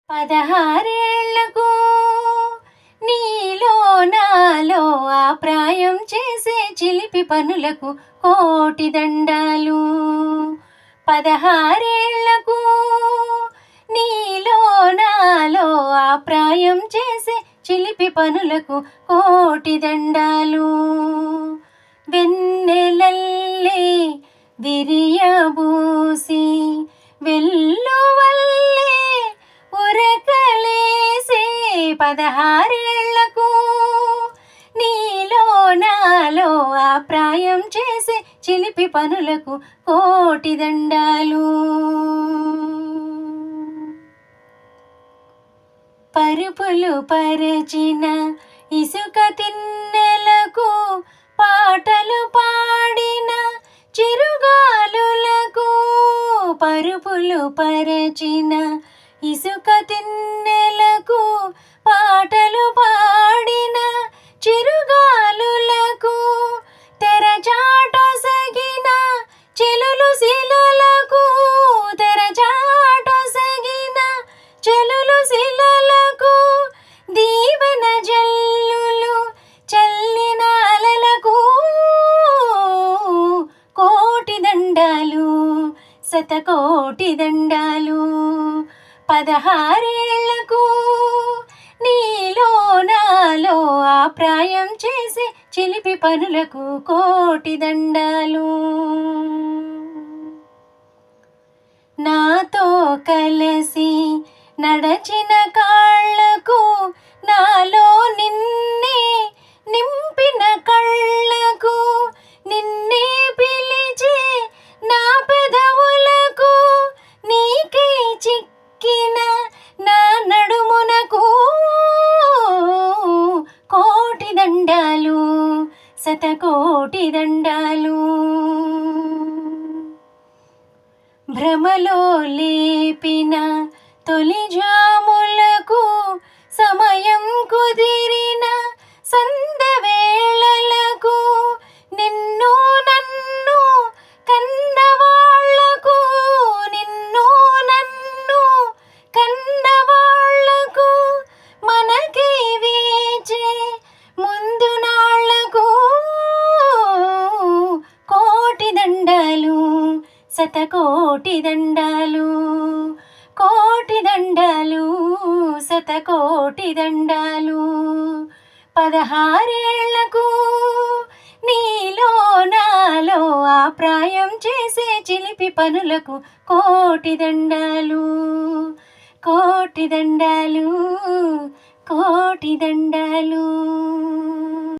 16 నీలో నాలో ఆ ప్రాయం చేసే చిలిపి పనులకు కోటి దండాలు. 16 నీలో నాలో ఆ ప్రాయం చేసే చిలిపి పనులకు కోటి దండాలు. వెన్నెలల్లే విరియబూసి వెల్లువల్లే ఉరకలేసే 16 నీలో నాలో ఆ ప్రాయం చేసే చిలిపి పనులకు కోటి దండాలు. పరుపులు పరచిన ఇసుక తిన్నెలకు పాటలు పాడిన చిరుగాలులకు, పరుపులు పరచిన ఇసుక తిన్నెలకు పాటలు పాడిన చిరుగాలులకు, తెరచాటొసగిన చెలులు శిలలకు, తెరచాటొసగిన చెలులు శిలలకు, దీవెన జల్లులు చల్లిన అలలకు కోటి దండాలు, శతకోటి దండాలు. 16 నీలో నాలో ఆ ప్రాయం చేసే చిలిపి పనులకు కోటి దండాలు. నాతో కలసి నడచిన కాళ్ళకు, నాలో నిన్నే నింపిన కళ్ళకు, నిన్నే పిలిచే నా పెదవులకు, నీకై చిక్కిన నా నడుమునకు కోటి దండాలు, శతకోటి దండాలు. భ్రమలో లేపిన తొలి జాములకు, సమయం కుదిరిన సందవేళలకు, నిన్ను నన్ను కన్నవాళ్లకు, నిన్ను నన్ను కన్నవాళ్లకు, మనకై వేచే ముందు నాళ్లకు కోటి దండాలు, శతకోటి దండాలు. కోటి దండాలు, శతకోటి దండాలు. 16 నీలో నాలో ఆ ప్రాయం చేసే చిలిపి పనులకు కోటి దండాలు, కోటి దండాలు, కోటి దండాలు.